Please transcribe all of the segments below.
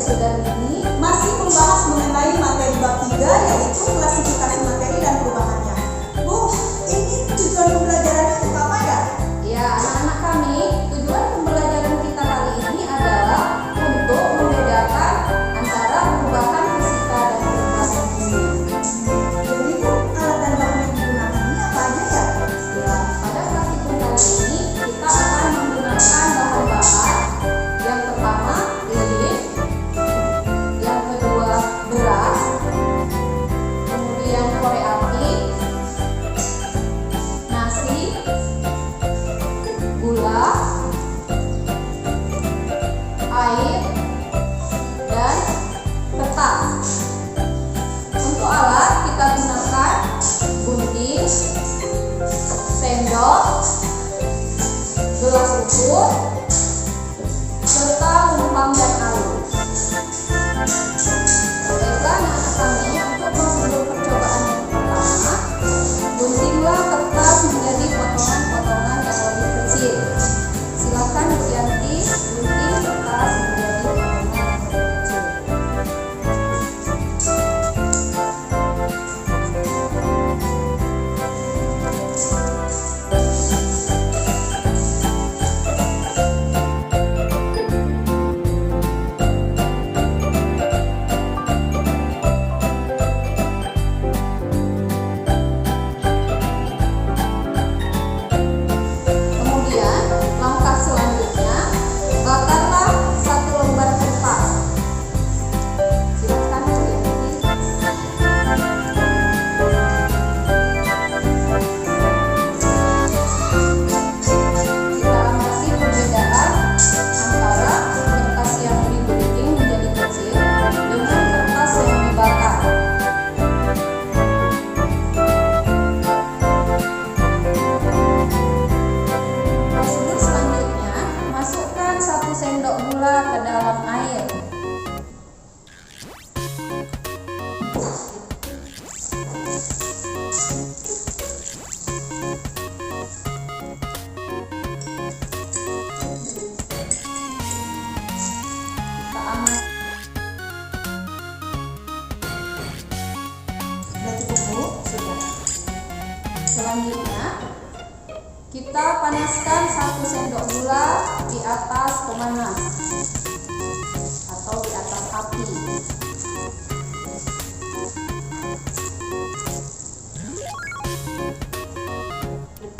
sudah ini masih membahas mengenai materi bab 3, yaitu klasifikasi materi dan perubahannya. Bu, ini tujuan pembelajarannya untuk apa ya? ya anak-anak kami, tujuan pembelajaran kita kali ini adalah untuk membedakan antara perubahan fisika dan perubahan kimia. Jadi Bu, alat dan bahan yang digunakan ini apa aja ya? Ya, pada praktikum kali ini kita akan menggunakan bahan-bahan yang pertama lilin, yang kedua beras, kemudian korek api, nasi, gula, air, dan kertas. Untuk alat kita gunakan gunting, sendok, gelas ukur, serta lumpang dan alu. Baiklah anak kami, untuk prosedur percobaan yang pertama, guntinglah kertas menjadi potongan-potongan yang lebih kecil. Silakan Bu Yanti gunting kertas menjadi potongan yang lebih kecil. Kemudian langkah selanjutnya, bakarlah 1 lembar kertas. Silakan Bu Yanti. Kita amati perbedaan antara kertas yang digunting menjadi kecil dengan kertas yang dibakar. Prosedur selanjutnya, masukkan 1 sendok gula ke dalam air. Kita amati. Sudah cukup Bu? Sudah. Selanjutnya, kita panaskan 1 sendok gula di atas pemanas atau di atas api.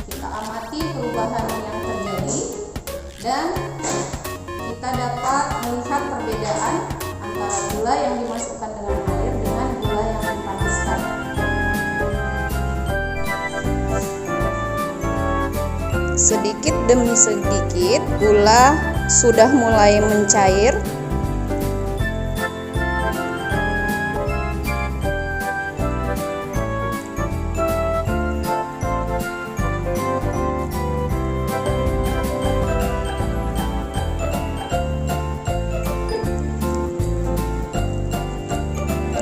Kita amati perubahan yang terjadi dan kita dapat melihat perbedaan antara gula yang dimasukkan dengan air dengan gula yang dipanaskan. Sedikit demi sedikit gula sudah mulai mencair.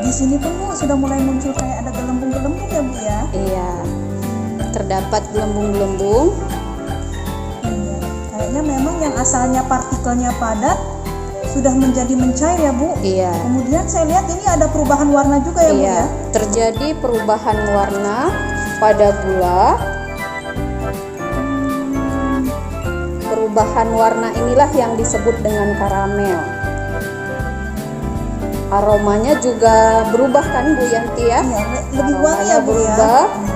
Di sini pun Bu sudah mulai muncul kayak ada gelembung-gelembung ya Bu ya? Iya, terdapat gelembung-gelembung. Iya. Kayaknya memang yang asalnya partikelnya padat sudah menjadi mencair ya Bu? Iya. Kemudian saya lihat ini ada perubahan warna juga ya Bu Iya, ya? terjadi perubahan warna pada gula. Perubahan warna inilah yang disebut dengan karamel. Aromanya juga berubah kan Bu Yanti ya? Iya, lebih wangi ya Bu ya? berubah. Iya.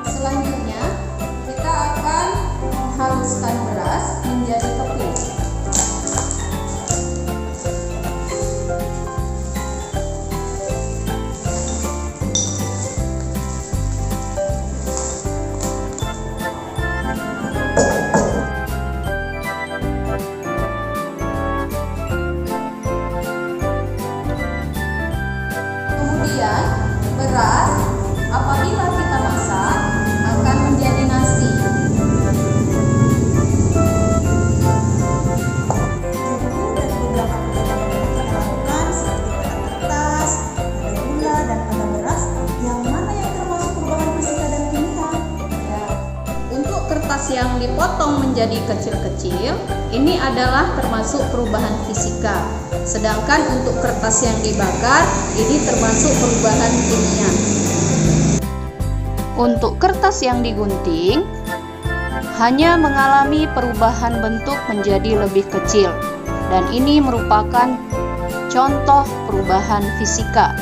Selanjutnya, kita akan menghaluskan beras menjadi tepung. kecil, ini adalah termasuk perubahan fisika. Sedangkan untuk kertas yang dibakar, ini termasuk perubahan kimia. Untuk kertas yang digunting, hanya mengalami perubahan bentuk menjadi lebih kecil, dan ini merupakan contoh perubahan fisika.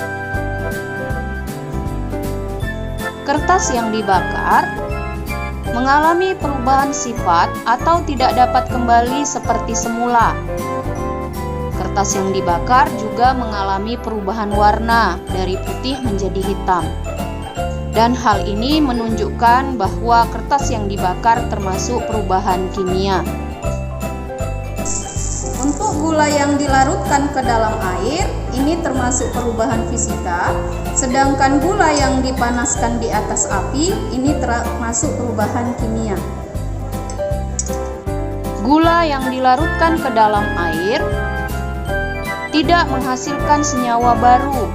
Kertas yang dibakar mengalami perubahan sifat atau tidak dapat kembali seperti semula. Kertas yang dibakar juga mengalami perubahan warna dari putih menjadi hitam. Dan hal ini menunjukkan bahwa kertas yang dibakar termasuk perubahan kimia. Untuk gula yang dilarutkan ke dalam air, ini termasuk perubahan fisika. Sedangkan gula yang dipanaskan di atas api, ini termasuk perubahan kimia. Gula yang dilarutkan ke dalam air tidak menghasilkan senyawa baru.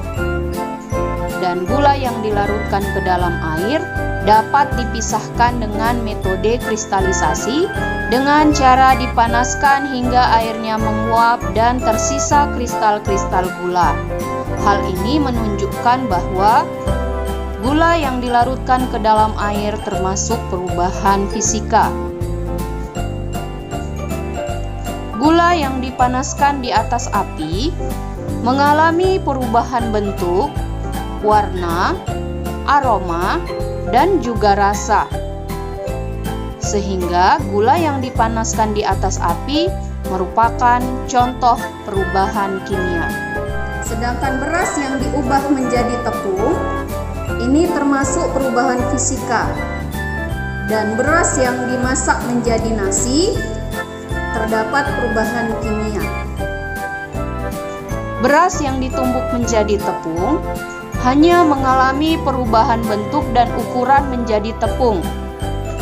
Dan gula yang dilarutkan ke dalam air dapat dipisahkan dengan metode kristalisasi dengan cara dipanaskan hingga airnya menguap dan tersisa kristal-kristal gula. Hal ini menunjukkan bahwa gula yang dilarutkan ke dalam air termasuk perubahan fisika. Gula yang dipanaskan di atas api mengalami perubahan bentuk, warna, aroma, dan juga rasa. Sehingga gula yang dipanaskan di atas api merupakan contoh perubahan kimia. Sedangkan beras yang diubah menjadi tepung, ini termasuk perubahan fisika. Dan beras yang dimasak menjadi nasi, terdapat perubahan kimia. Beras yang ditumbuk menjadi tepung hanya mengalami perubahan bentuk dan ukuran menjadi tepung.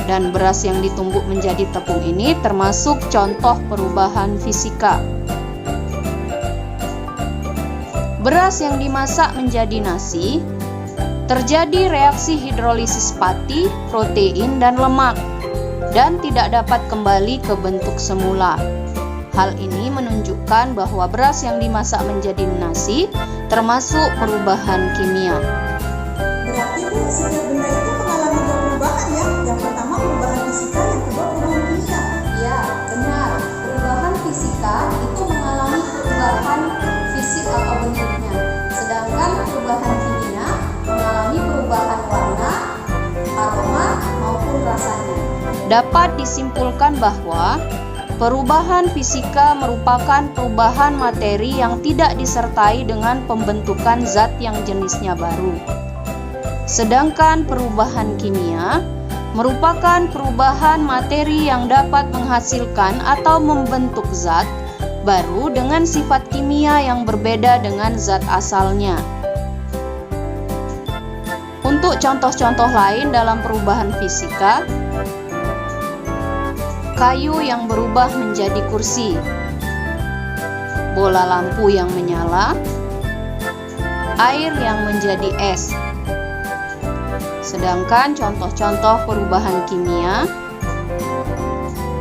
Dan beras yang ditumbuk menjadi tepung ini termasuk contoh perubahan fisika. Beras yang dimasak menjadi nasi, terjadi reaksi hidrolisis pati, protein, dan lemak, dan tidak dapat kembali ke bentuk semula. Hal ini menunjukkan bahwa beras yang dimasak menjadi nasi termasuk perubahan kimia. Berarti Bu, setiap benda itu mengalami dua perubahan ya. Yang pertama perubahan fisika, yang kedua perubahan kimia. Ya, benar. Perubahan fisika itu mengalami perubahan fisik atau bentuknya. Sedangkan perubahan kimia mengalami perubahan warna, aroma, maupun rasanya. Dapat disimpulkan bahwa perubahan fisika merupakan perubahan materi yang tidak disertai dengan pembentukan zat yang jenisnya baru. Sedangkan perubahan kimia merupakan perubahan materi yang dapat menghasilkan atau membentuk zat baru dengan sifat kimia yang berbeda dengan zat asalnya. Untuk contoh-contoh lain dalam perubahan fisika, kayu yang berubah menjadi kursi, bola lampu yang menyala, air yang menjadi es. Sedangkan contoh-contoh perubahan kimia,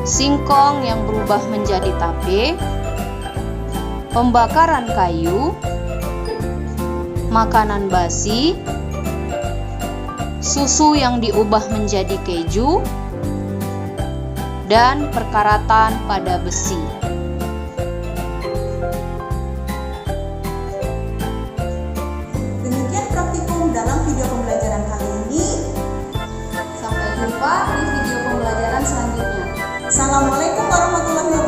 singkong yang berubah menjadi tape, pembakaran kayu, makanan basi, susu yang diubah menjadi keju, dan perkaratan pada besi. Demikian praktikum dalam video pembelajaran kali ini. Sampai jumpa di video pembelajaran selanjutnya. Assalamualaikum warahmatullahi wabarakatuh.